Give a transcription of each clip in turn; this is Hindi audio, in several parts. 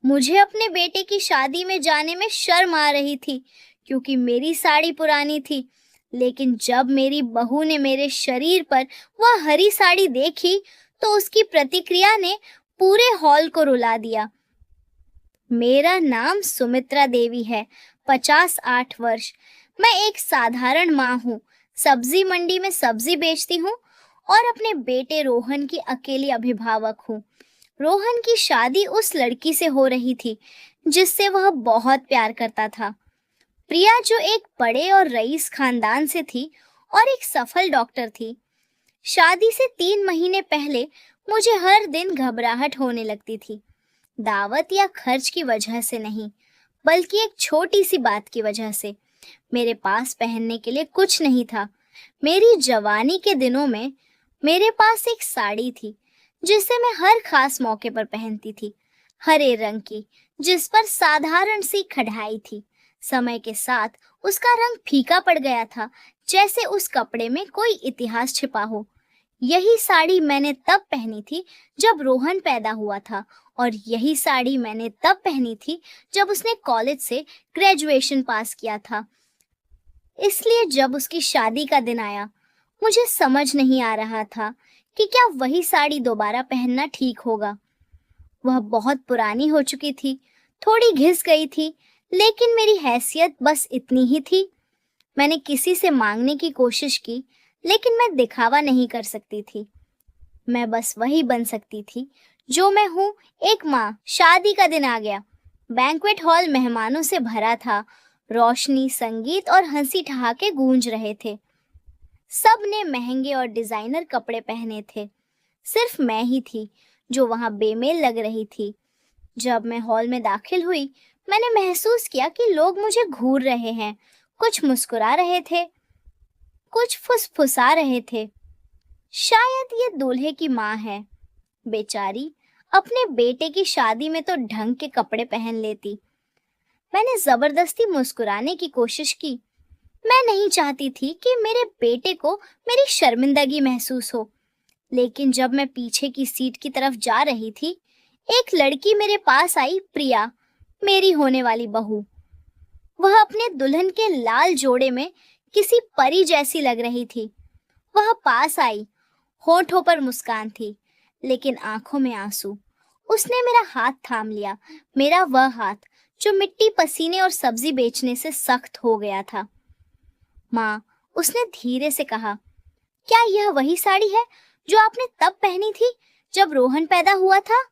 मुझे अपने बेटे की शादी में जाने में शर्म आ रही थी क्योंकि मेरी साड़ी पुरानी थी। लेकिन जब मेरी बहू ने मेरे शरीर पर वह हरी साड़ी देखी तो उसकी प्रतिक्रिया ने पूरे हॉल को रुला दिया। मेरा नाम सुमित्रा देवी है, 58 वर्ष। मैं एक साधारण माँ हूँ, सब्जी मंडी में सब्जी बेचती हूँ और अपने बेटे रोहन की अकेली अभिभावक हूँ। रोहन की शादी उस लड़की से हो रही थी जिससे वह बहुत प्यार करता था, प्रिया, जो एक बड़े और रईस खानदान से थी और एक सफल डॉक्टर थी। शादी से 3 महीने पहले मुझे हर दिन घबराहट होने लगती थी, दावत या खर्च की वजह से नहीं, बल्कि एक छोटी सी बात की वजह से। मेरे पास पहनने के लिए कुछ नहीं था। मेरी जवानी के दिनों में मेरे पास एक साड़ी थी जिसे मैं हर खास मौके पर पहनती थी, हरे रंग की, जिस पर साधारण सी कढ़ाई थी। समय के साथ उसका रंग फीका पड़ गया था, जैसे उस कपड़े में कोई इतिहास छिपा हो। यही साड़ी मैंने तब पहनी थी जब रोहन पैदा हुआ था, और यही साड़ी मैंने तब पहनी थी जब उसने कॉलेज से ग्रेजुएशन पास किया था। इसलिए जब उसकी शादी का दिन आया, मुझे समझ नहीं आ रहा था कि क्या वही साड़ी दोबारा पहनना ठीक होगा। वह बहुत पुरानी हो चुकी थी, थोड़ी घिस गई थी, लेकिन मेरी हैसियत बस इतनी ही थी। मैंने किसी से मांगने की कोशिश की, लेकिन मैं दिखावा नहीं कर सकती थी। मैं बस वही बन सकती थी जो मैं हूँ, एक माँ। शादी का दिन आ गया। बैंक्वेट हॉल मेहमानों से भरा था। रोशनी, संगीत और हंसी ठहाके गूंज रहे थे। सब ने महंगे और डिजाइनर कपड़े पहने थे। सिर्फ मैं ही थी जो वहां बेमेल लग रही थी। जब मैं हॉल में दाखिल हुई, मैंने महसूस किया कि लोग मुझे घूर रहे हैं। कुछ मुस्कुरा रहे थे, कुछ फुसफुसा रहे थे। शायद ये दूल्हे की माँ है, बेचारी, अपने बेटे की शादी में तो ढंग के कपड़े पहन लेती। मैंने जबरदस्ती मुस्कुराने की कोशिश की। मैं नहीं चाहती थी कि मेरे बेटे को मेरी शर्मिंदगी महसूस हो। लेकिन जब मैं पीछे की सीट की तरफ जा रही थी, एक लड़की मेरे पास आई, प्रिया, मेरी होने वाली बहू। वह अपने दुल्हन के लाल जोड़े में किसी परी जैसी लग रही थी। वह पास आई, होठों पर मुस्कान थी, लेकिन आंखों में आंसू। उसने मेरा हाथ थाम लिया, मेरा वह हाथ जो मिट्टी, पसीने और सब्जी बेचने से सख्त हो गया था। माँ, उसने धीरे से कहा, क्या यह वही साड़ी है जो आपने तब पहनी थी जब रोहन पैदा हुआ था?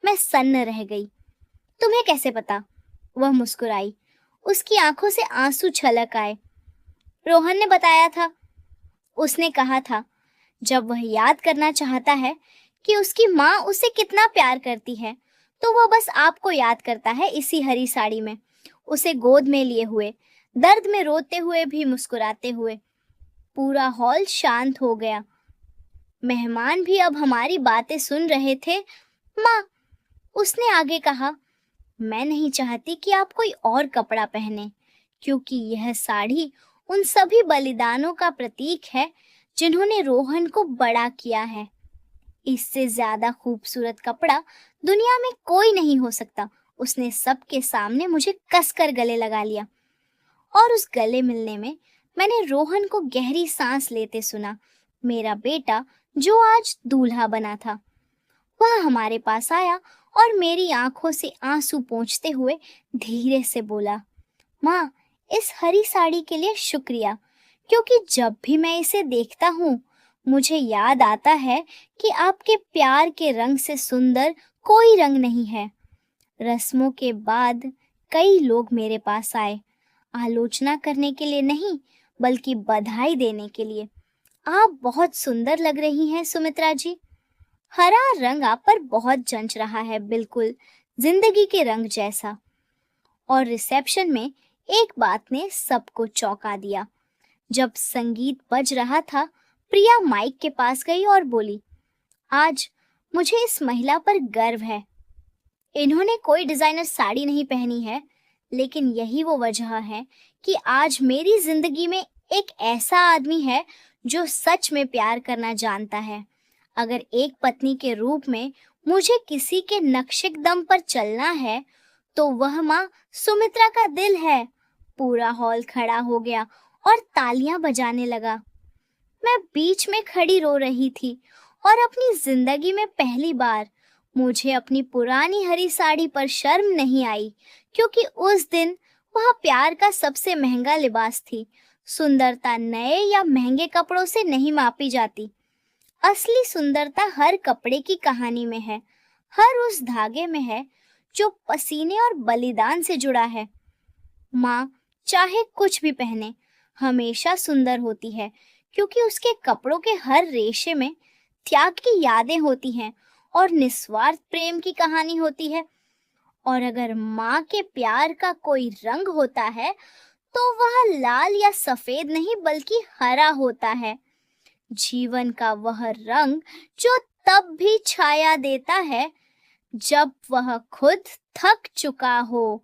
मैं सन्न रह गई। तुम्हें कैसे पता? वह मुस्कुराई। उसकी आंखों से आंसू छलक आए। रोहन ने बताया था। उसने कहा था, जब वह याद करना चाहता है कि उसकी माँ उसे कितना प्यार करती है, तो वह बस आपको याद करता है, इसी हरी साड़ी में, उसे गोद में लिए हुए, दर्द में रोते हुए भी मुस्कुराते हुए। पूरा हॉल शांत हो गया। मेहमान भी अब हमारी बातें सुन रहे थे। माँ, उसने आगे कहा, मैं नहीं चाहती कि आप कोई और कपड़ा पहने, क्योंकि यह साड़ी उन सभी बलिदानों का प्रतीक है जिन्होंने रोहन को बड़ा किया है। इससे ज्यादा खूबसूरत कपड़ा दुनिया में कोई नहीं हो सकता। उसने सबके सामने मुझे कसकर गले लगा लिया, और उस गले मिलने में मैंने रोहन को गहरी सांस लेते सुना। मेरा बेटा, जो आज दूल्हा बना था, वह हमारे पास आया और मेरी आंखों से आंसू पोंछते हुए धीरे से बोला, माँ, इस हरी साड़ी के लिए शुक्रिया, क्योंकि जब भी मैं इसे देखता हूँ, मुझे याद आता है कि आपके प्यार के रंग से सुंदर कोई रंग नहीं है। रस्मों के बाद कई लोग मेरे पास आए, आलोचना करने के लिए नहीं, बल्कि बधाई देने के लिए। आप बहुत सुंदर लग रही हैं सुमित्रा जी। हरा रंग आप पर बहुत जंच रहा है, बिल्कुल जिंदगी के रंग जैसा। और रिसेप्शन में एक बात ने सबको चौंका दिया। जब संगीत बज रहा था, प्रिया माइक के पास गई और बोली, आज मुझे इस महिला पर गर्व है। इन्होंने कोई डिजाइनर साड़ी नहीं पहनी है, लेकिन यही वो वजह है कि आज मेरी जिंदगी में एक ऐसा आदमी है जो सच में प्यार करना जानता है। अगर एक पत्नी के रूप में मुझे किसी के नक्शे दम पर चलना है तो वह माँ सुमित्रा का दिल है। पूरा हॉल खड़ा हो गया और तालियां बजाने लगा। मैं बीच में खड़ी रो रही थी और अपनी जिंदगी में पहली बार मुझे अपनी पुरानी हरी साड़ी पर शर्म नहीं आई, क्योंकि उस दिन वह प्यार का सबसे महंगा लिबास थी। सुंदरता नए या महंगे कपड़ों से नहीं मापी जाती। असली सुंदरता हर कपड़े की कहानी में है, हर उस धागे में है जो पसीने और बलिदान से जुड़ा है। माँ चाहे कुछ भी पहने हमेशा सुंदर होती है, क्योंकि उसके कपड़ों के हर रेशे में त्याग की यादें होती हैं और निस्वार्थ प्रेम की कहानी होती है। और अगर माँ के प्यार का कोई रंग होता है तो वह लाल या सफेद नहीं बल्कि हरा होता है। जीवन का वह रंग जो तब भी छाया देता है जब वह खुद थक चुका हो